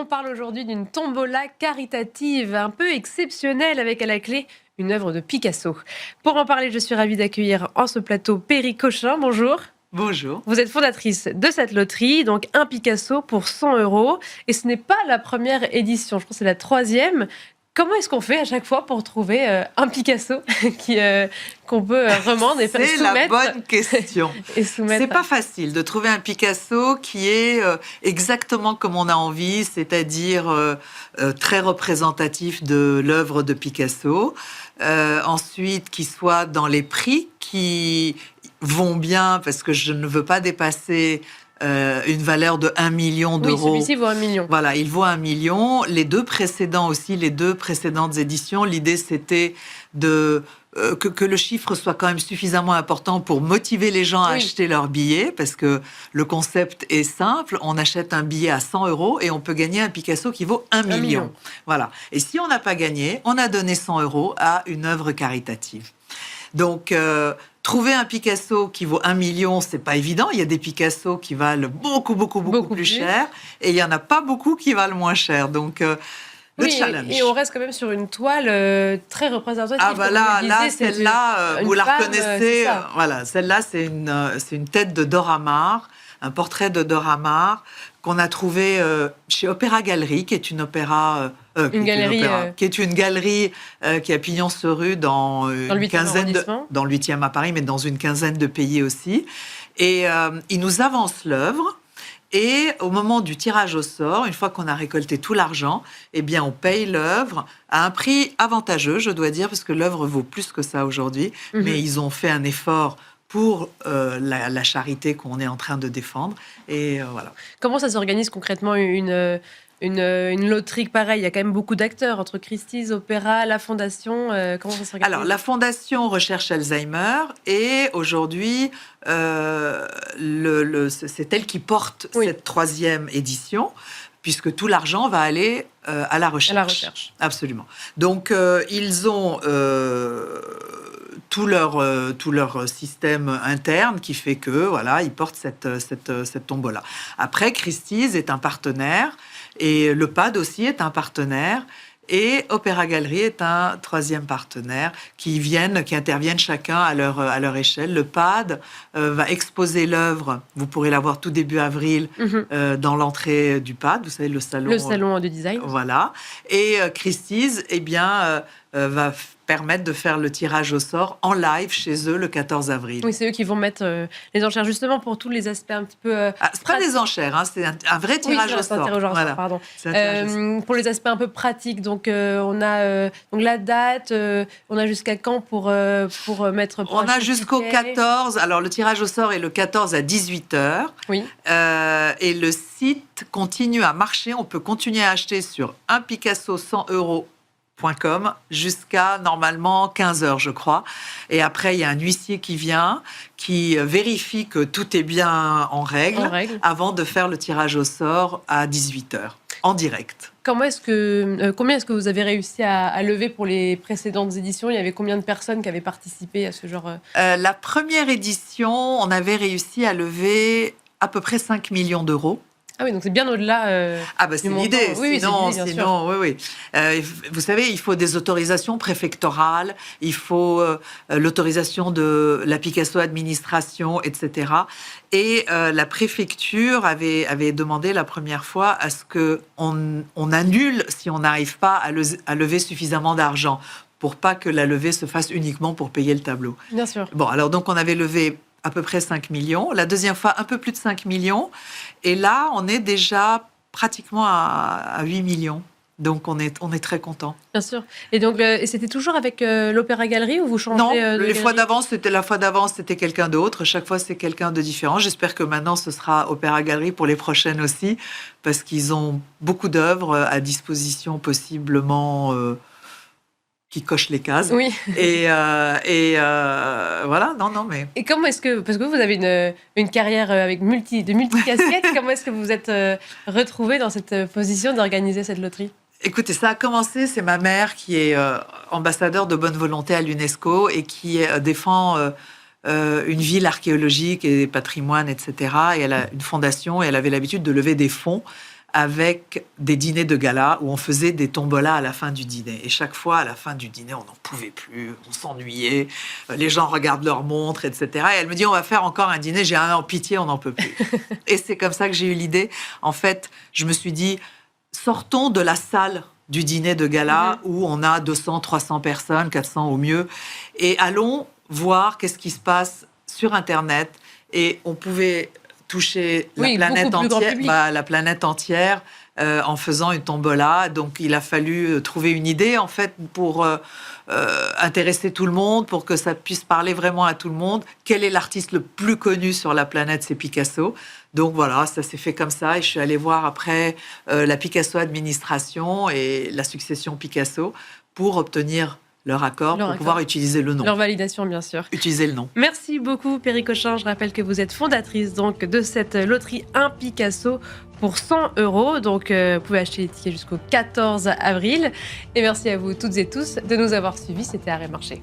On parle aujourd'hui d'une tombola caritative un peu exceptionnelle avec à la clé une œuvre de Picasso. Pour en parler, je suis ravie d'accueillir en ce plateau Perry Cochin. Bonjour. Bonjour. Vous êtes fondatrice de cette loterie, donc un Picasso pour 100 euros. Et ce n'est pas la première édition, je pense que c'est la troisième. Comment est-ce qu'on fait à chaque fois pour trouver un Picasso qu'on peut remandre et soumettre? C'est la bonne question. C'est pas facile de trouver un Picasso qui est exactement comme on a envie, c'est-à-dire très représentatif de l'œuvre de Picasso. Ensuite, qui soit dans les prix qui vont bien, parce que je ne veux pas dépasser une valeur de 1 million d'euros. Oui, celui-ci vaut 1 million. Voilà, il vaut 1 million. Les deux précédents aussi, les deux précédentes éditions, l'idée c'était de que le chiffre soit quand même suffisamment important pour motiver les gens à acheter leur billet, parce que le concept est simple, on achète un billet à 100 euros et on peut gagner un Picasso qui vaut 1 million. Voilà. Et si on n'a pas gagné, on a donné 100 euros à une œuvre caritative. Donc, trouver un Picasso qui vaut 1 million, c'est pas évident. Il y a des Picasso qui valent beaucoup plus cher, et il y en a pas beaucoup qui valent moins cher. Donc, le challenge. Et on reste quand même sur une toile très représentative. Ah bah là, celle-là, vous la reconnaissez. Voilà, celle-là, c'est une tête de Dora Maar, un portrait de Dora Maar qu'on a trouvé chez Opéra Galerie, qui est une qui est une galerie qui a pignon sur rue dans le 8e à Paris, mais dans une quinzaine de pays aussi. Et ils nous avancent l'œuvre. Et au moment du tirage au sort, une fois qu'on a récolté tout l'argent, eh bien, on paye l'œuvre à un prix avantageux, je dois dire, parce que l'œuvre vaut plus que ça aujourd'hui. Mais ils ont fait un effort pour la charité qu'on est en train de défendre. Et voilà. Comment ça s'organise concrètement une loterie pareille? Il y a quand même beaucoup d'acteurs entre Christie's, Opéra, la Fondation. Comment ça s'organise? Alors, la Fondation Recherche Alzheimer, et aujourd'hui, c'est elle qui porte cette troisième édition, puisque tout l'argent va aller à la recherche. À la recherche. Absolument. Donc, ils ont tout leur système interne qui fait que, voilà, ils portent cette tombola. Après, Christie's est un partenaire, et le PAD aussi est un partenaire, et Opéra Galerie est un troisième partenaire qui interviennent chacun à leur échelle. Le PAD va exposer l'œuvre, vous pourrez la voir tout début avril dans l'entrée du PAD, vous savez, le salon de design. Voilà. Et Christie's, eh bien, va permettre de faire le tirage au sort en live chez eux le 14 avril. Oui, c'est eux qui vont mettre les enchères, justement, pour tous les aspects un petit peu... c'est pas des enchères, hein, c'est un vrai tirage au sort. Voilà. Pardon. Pour les aspects un peu pratiques, donc on a donc la date, on a jusqu'à quand pour mettre... On a jusqu'au 14, alors le tirage au sort est le 14 à 18h. Oui. Et le site continue à marcher, on peut continuer à acheter sur un Picasso 100 euros jusqu'à normalement 15h, je crois. Et après, il y a un huissier qui vient, qui vérifie que tout est bien en règle, avant de faire le tirage au sort à 18h, en direct. Combien est-ce que vous avez réussi à lever pour les précédentes éditions? Il y avait combien de personnes qui avaient participé à ce genre? La première édition, on avait réussi à lever à peu près 5 millions d'euros. Ah oui, donc c'est bien au-delà. C'est l'idée. Sinon, oui. Vous savez, il faut des autorisations préfectorales, il faut l'autorisation de la Picasso administration, etc. Et la préfecture avait demandé la première fois à ce qu'on annule si on n'arrive pas à lever suffisamment d'argent, pour pas que la levée se fasse uniquement pour payer le tableau. Bien sûr. Bon, alors donc on avait levé à peu près 5 millions. La deuxième fois, un peu plus de 5 millions. Et là, on est déjà pratiquement à 8 millions. Donc, on est très contents. Bien sûr. Et donc, c'était toujours avec l'Opéra Galerie ou vous changez? Non, la fois d'avance, c'était quelqu'un d'autre. Chaque fois, c'est quelqu'un de différent. J'espère que maintenant, ce sera Opéra Galerie pour les prochaines aussi, parce qu'ils ont beaucoup d'œuvres à disposition, possiblement... qui coche les cases. Oui. Et voilà, mais... Et comment est-ce que... Parce que vous avez une carrière avec de multi-casquettes, comment est-ce que vous êtes retrouvé dans cette position d'organiser cette loterie? Écoutez, ça a commencé, c'est ma mère qui est ambassadeur de bonne volonté à l'UNESCO et qui défend une ville archéologique et patrimoine, etc. Et elle a une fondation et elle avait l'habitude de lever des fonds avec des dîners de gala où on faisait des tombolas à la fin du dîner. Et chaque fois, à la fin du dîner, on n'en pouvait plus, on s'ennuyait, les gens regardent leur montre, etc. Et elle me dit, on va faire encore un dîner. J'ai un pitié, on n'en peut plus. Et c'est comme ça que j'ai eu l'idée. En fait, je me suis dit, sortons de la salle du dîner de gala où on a 200, 300 personnes, 400 au mieux, et allons voir qu'est-ce qui se passe sur Internet. Et on pouvait toucher la planète entière en faisant une tombola. Donc, il a fallu trouver une idée, en fait, pour intéresser tout le monde, pour que ça puisse parler vraiment à tout le monde. Quel est l'artiste le plus connu sur la planète? C'est Picasso. Donc, voilà, ça s'est fait comme ça. Et je suis allée voir après la Picasso Administration et la succession Picasso pour obtenir leur accord pour pouvoir utiliser le nom. Leur validation, bien sûr. Utiliser le nom. Merci beaucoup, Perry Cochin. Je rappelle que vous êtes fondatrice donc, de cette loterie Un Picasso pour 100 €. Donc, vous pouvez acheter les tickets jusqu'au 14 avril. Et merci à vous toutes et tous de nous avoir suivis. C'était Arrêt Marché.